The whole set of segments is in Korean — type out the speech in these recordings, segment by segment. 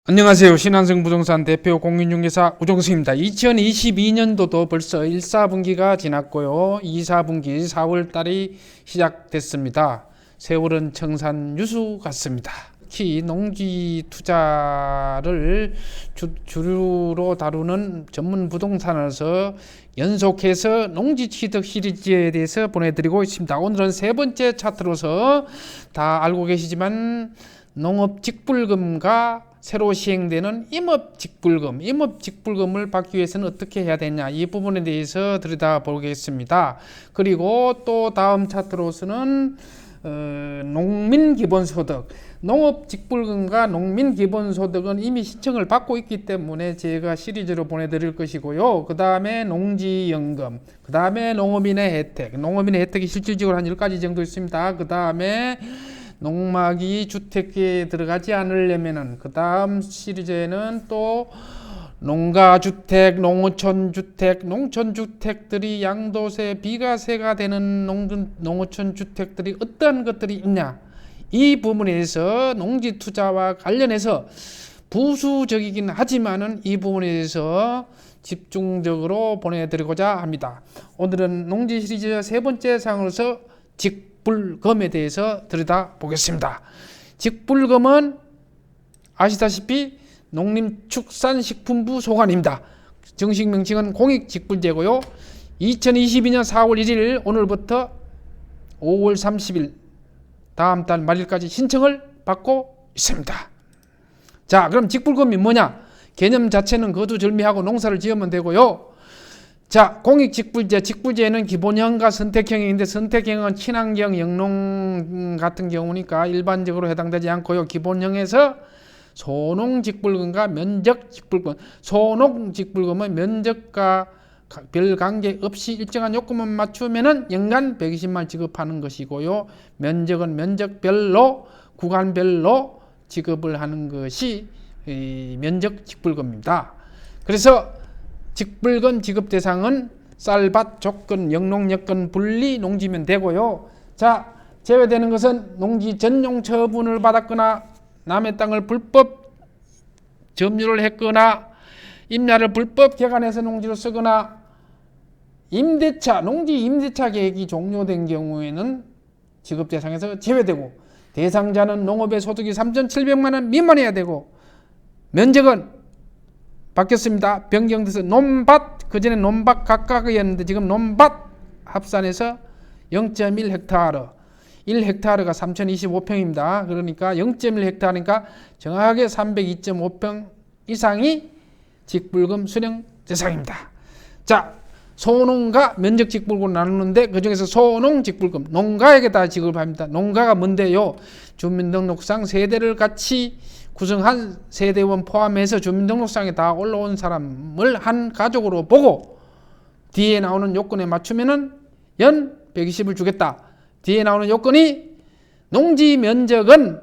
안녕하세요. 신한성 부동산 대표 공인중개사 우종수입니다. 2022년도도 벌써 1사분기가 지났고요. 2사분기 4월달이 시작됐습니다. 세월은 청산 유수 같습니다. 특히 농지 투자를 주류로 다루는 전문 부동산에서 연속해서 농지 취득 시리즈에 대해서 보내드리고 있습니다. 오늘은 세 번째 차트로서 다 알고 계시지만 농업직불금과 새로 시행되는 임업직불금을 받기 위해서는 어떻게 해야 되냐, 이 부분에 대해서 들여다보겠습니다. 그리고 또 다음 차트로서는 농민기본소득, 농업직불금과 농민기본소득은 이미 신청을 받고 있기 때문에 제가 시리즈로 보내드릴 것이고요. 그 다음에 농지연금, 그 다음에 농업인의 혜택, 농업인의 혜택이 실질적으로 한 10가지 정도 있습니다. 그 다음에 농막이 주택에 들어가지 않으려면은, 그 다음 시리즈에는 또 농가주택, 농어촌주택, 농촌주택들이 양도세, 비과세가 되는 농어촌주택들이 어떤 것들이 있냐, 이 부분에 대해서 농지 투자와 관련해서 부수적이긴 하지만은 이 부분에 대해서 집중적으로 보내드리고자 합니다. 오늘은 농지 시리즈 세 번째 사항으로서 직불금에 대해서 들여다보겠습니다. 직불금은 아시다시피 농림축산식품부 소관입니다. 정식 명칭은 공익직불제고요. 2022년 4월 1일 오늘부터 5월 30일 다음 달 말일까지 신청을 받고 있습니다. 자, 그럼 직불금이 뭐냐? 개념 자체는 거두절미하고 농사를 지으면 되고요. 자, 공익직불제, 직불제는 기본형과 선택형이 있는데, 선택형은 친환경 영농 같은 경우니까 일반적으로 해당되지 않고요. 기본형에서 소농직불금과 면적직불금, 소농직불금은 면적과 별 관계 없이 일정한 요건만 맞추면은 연간 120만 지급하는 것이고요. 면적은 면적별로, 구간별로 지급을 하는 것이 면적직불금입니다. 그래서 직불금 지급 대상은 쌀밭, 조건, 영농여건 분리 농지면 되고요. 자, 제외되는 것은 농지 전용 처분을 받았거나 남의 땅을 불법 점유를 했거나 임야를 불법 개간해서 농지로 쓰거나 임대차, 농지 임대차 계획이 종료된 경우에는 지급 대상에서 제외되고, 대상자는 농업의 소득이 3,700만 원 미만해야 되고, 면적은 바뀌었습니다. 변경돼서 논밭, 그전에 논밭 각각이었는데 지금 논밭 합산해서 0.1헥타르, 1헥타르가 3025평입니다. 그러니까 0.1헥타르니까 정확하게 302.5평 이상이 직불금 수령 대상입니다. 자, 소농가 면적직불금 나누는데 그중에서 소농직불금, 농가에게 다 지급을 합니다. 농가가 뭔데요? 주민등록상 세대를 같이 구성한 세대원 포함해서 주민등록상에 다 올라온 사람을 한 가족으로 보고 뒤에 나오는 요건에 맞추면은 연 120을 주겠다. 뒤에 나오는 요건이 농지 면적은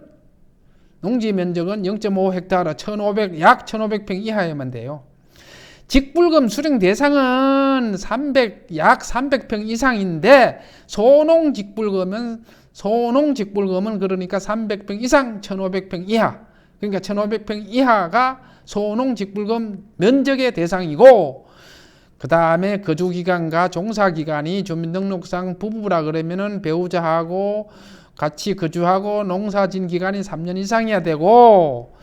0.5헥타르, 약 1,500평 이하여만 돼요. 직불금 수령 대상은 약 300평 이상인데 소농직불금은 그러니까 300평 이상, 1,500평 이하, 그러니까 1,500평 이하가 소농직불금 면적의 대상이고, 그 다음에 거주기간과 종사기간이 주민등록상 부부라 그러면은 배우자하고 같이 거주하고 농사진 기간이 3년 이상이어야 되고,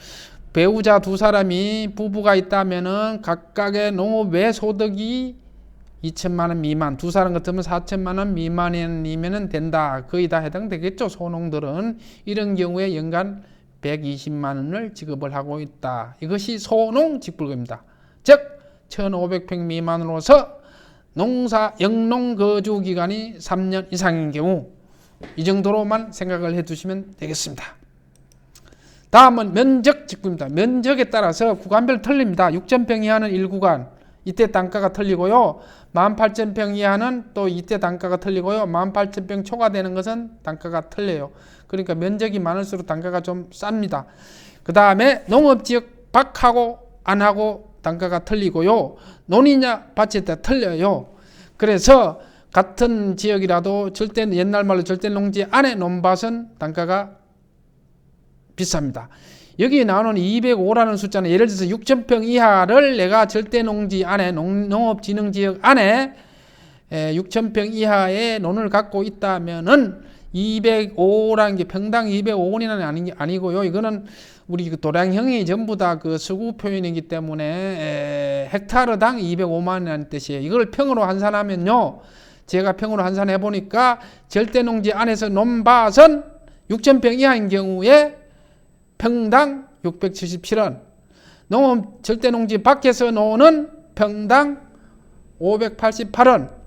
배우자 두 사람이 부부가 있다면은 각각의 농업 외 소득이 2천만 원 미만, 두 사람 같으면 4천만 원 미만이면은 된다. 거의 다 해당되겠죠. 소농들은 이런 경우에 연간 120만 원을 지급을 하고 있다. 이것이 소농직불금입니다. 즉 1,500평 미만으로서 영농 거주 기간이 3년 이상인 경우, 이 정도로만 생각을 해두시면 되겠습니다. 다음은 면적직불입니다. 면적에 따라서 구간별 틀립니다. 6,000평 이하는 1구간, 이때 단가가 틀리고요. 18,000평 이하는 또 이때 단가가 틀리고요. 18,000평 초과되는 것은 단가가 틀려요. 그러니까 면적이 많을수록 단가가 좀 쌉니다. 그 다음에 농업지역 밖하고 안하고 단가가 틀리고요. 논이냐 밭에 따라 틀려요. 그래서 같은 지역이라도 옛날 말로 절대 농지 안에 논밭은 단가가 비쌉니다. 여기 나오는 205라는 숫자는 예를 들어서 6,000평 이하를 내가 절대농지 안에 농업진흥지역 안에 6,000평 이하의 논을 갖고 있다면은 205라는 게 평당 205원이라는 아니고요. 이거는 우리 그 도량형이 전부 다 그 서구 표현이기 때문에 헥타르당 205만 원이라는 뜻이에요. 이걸 평으로 환산하면요. 제가 평으로 환산해 보니까 절대농지 안에서 논밭은 6,000평 이하인 경우에 평당 677원. 농업 절대농지 밖에서 노는 평당 588원.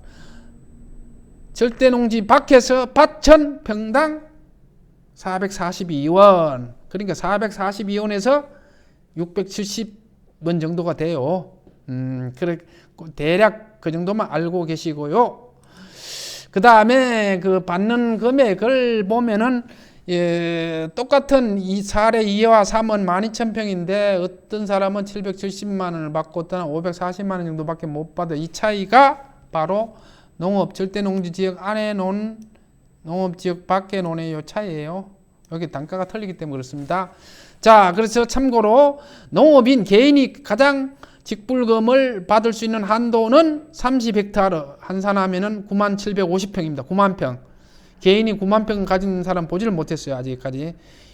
절대농지 밖에서 밭은 평당 442원. 그러니까 442원에서 670원 정도가 돼요. 그래 대략 그 정도만 알고 계시고요. 그 다음에 그 받는 금액을 보면은 똑같은 이 사례 2와 3은 12,000평인데 어떤 사람은 770만 원을 받고 어떤 540만 원 정도밖에 못 받아. 이 차이가 바로 농업 절대농지지역 안에 논 농업지역 밖에 논의 요 차이예요. 여기 단가가 틀리기 때문에 그렇습니다. 자, 그래서 참고로 농업인 개인이 가장 직불금을 받을 수 있는 한도는 30헥타르 환산하면은 9750평입니다. 9만평. 개인이 9만평 가진 사람 보지를 못했어요. 아직까지.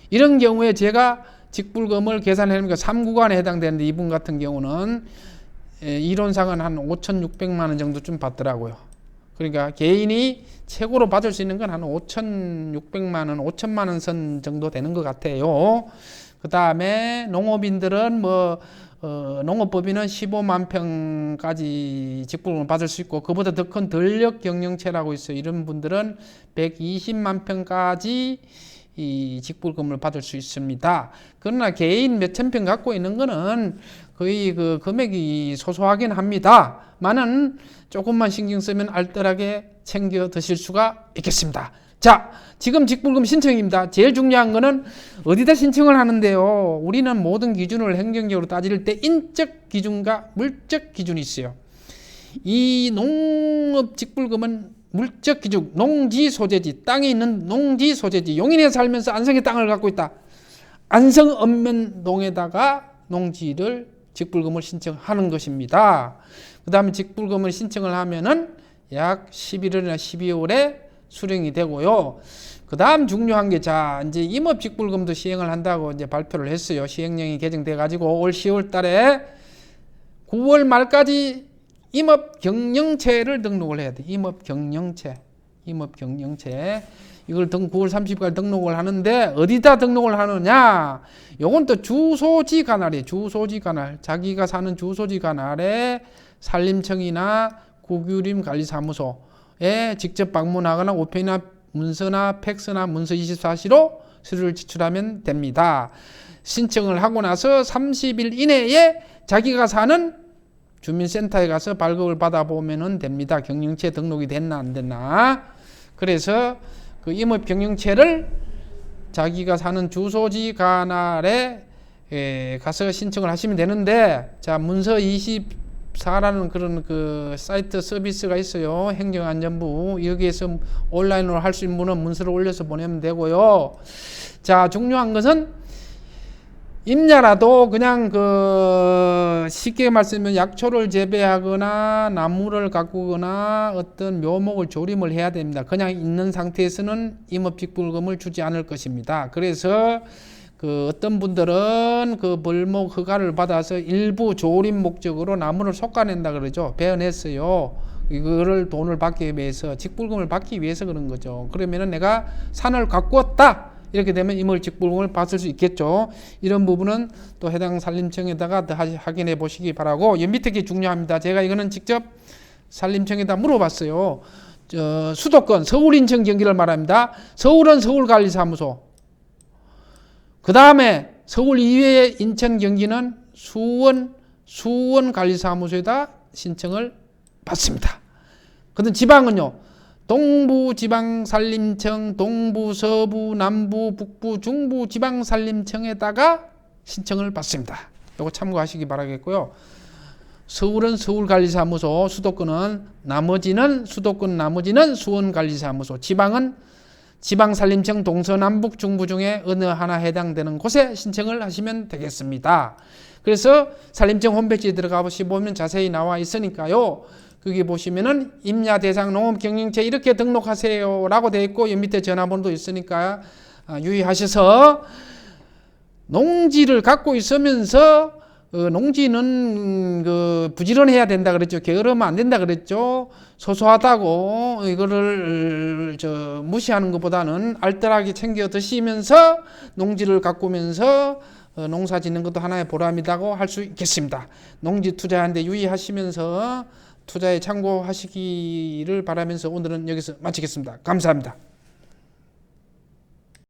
이런 경우에 제가 직불금을 계산해보니까 3구간에 해당되는데 이분 같은 경우는 이론상은 한 5,600만 원 정도쯤 받더라고요. 그러니까 개인이 최고로 받을 수 있는 건 한 5,600만 원, 5천만 원 선 정도 되는 것 같아요. 그 다음에 농업인들은 농업법인은 15만 평까지 직불금을 받을 수 있고 그보다 더 큰 전력 경영체라고 있어요. 이런 분들은 120만 평까지 이 직불금을 받을 수 있습니다. 그러나 개인 몇천 평 갖고 있는 거는 거의 그 금액이 소소하긴 합니다만은 조금만 신경 쓰면 알뜰하게 챙겨 드실 수가 있겠습니다. 자, 지금 직불금 신청입니다. 제일 중요한 거는 어디다 신청을 하는데요. 우리는 모든 기준을 행정적으로 따질 때 인적 기준과 물적 기준이 있어요. 이 농업 직불금은 물적 기준, 농지 소재지, 땅에 있는 농지 소재지. 용인에 살면서 안성에 땅을 갖고 있다. 안성 읍면동에다가 농지를 직불금을 신청하는 것입니다. 그 다음에 직불금을 신청을 하면은 약 11월이나 12월에 수령이 되고요. 그 다음 중요한 게, 자, 이제 임업 직불금도 시행을 한다고 이제 발표를 했어요. 시행령이 개정돼 가지고 올 10월 달에 9월 말까지 임업 경영체를 등록을 해야 돼. 임업 경영체. 이걸 9월 30일까지 등록을 하는데 어디다 등록을 하느냐? 요건 또 주소지 관할이에요. 주소지 관할. 자기가 사는 주소지 관할에 산림청이나 국유림 관리사무소에 직접 방문하거나 우편이나 문서나 팩스나 문서 24시로 서류를 제출하면 됩니다. 신청을 하고 나서 30일 이내에 자기가 사는 주민센터에 가서 발급을 받아보면 됩니다. 경영체 등록이 됐나 안 됐나. 그래서 그 임업 경영체를 자기가 사는 주소지 관할에 가서 신청을 하시면 되는데, 자, 문서 24라는 그런 그 사이트 서비스가 있어요. 행정안전부. 여기에서 온라인으로 할 수 있는 분은 문서를 올려서 보내면 되고요. 자, 중요한 것은 임야라도 그냥 쉽게 말씀하면 약초를 재배하거나 나무를 가꾸거나 어떤 묘목을 조림을 해야 됩니다. 그냥 있는 상태에서는 임업직불금을 주지 않을 것입니다. 그래서 어떤 분들은 벌목 허가를 받아서 일부 조림 목적으로 나무를 솎아낸다 그러죠. 베어냈어요. 이거를 돈을 받기 위해서, 직불금을 받기 위해서 그런 거죠. 그러면은 내가 산을 가꾸었다, 이렇게 되면 임업직불금을 받을 수 있겠죠. 이런 부분은 또 해당 산림청에다가 더 확인해 보시기 바라고, 이 밑에 게 중요합니다. 제가 이거는 직접 산림청에다 물어봤어요. 수도권, 서울, 인천, 경기를 말합니다. 서울은 서울관리사무소. 그 다음에 서울 이외의 인천, 경기는 수원관리사무소에다 신청을 받습니다. 그런데 지방은요. 동부지방산림청, 동부, 서부, 남부, 북부, 중부 지방산림청에다가 신청을 받습니다. 이거 참고하시기 바라겠고요. 서울은 서울관리사무소, 수도권은 나머지는 수원관리사무소, 지방은 지방산림청 동서남북 중부 중에 어느 하나 해당되는 곳에 신청을 하시면 되겠습니다. 그래서 산림청 홈페이지에 들어가 보시면 자세히 나와 있으니까요. 거기 보시면은 임야 대상 농업 경영체 이렇게 등록하세요라고 되어 있고, 이 밑에 전화번호도 있으니까 유의하셔서 농지를 갖고 있으면서 농지는 부지런해야 된다 그랬죠. 게으르면 안 된다 그랬죠. 소소하다고 이거를 무시하는 것보다는 알뜰하게 챙겨 드시면서 농지를 가꾸면서 농사 짓는 것도 하나의 보람이라고 할 수 있겠습니다. 농지 투자하는데 유의하시면서 투자에 참고하시기를 바라면서 오늘은 여기서 마치겠습니다. 감사합니다.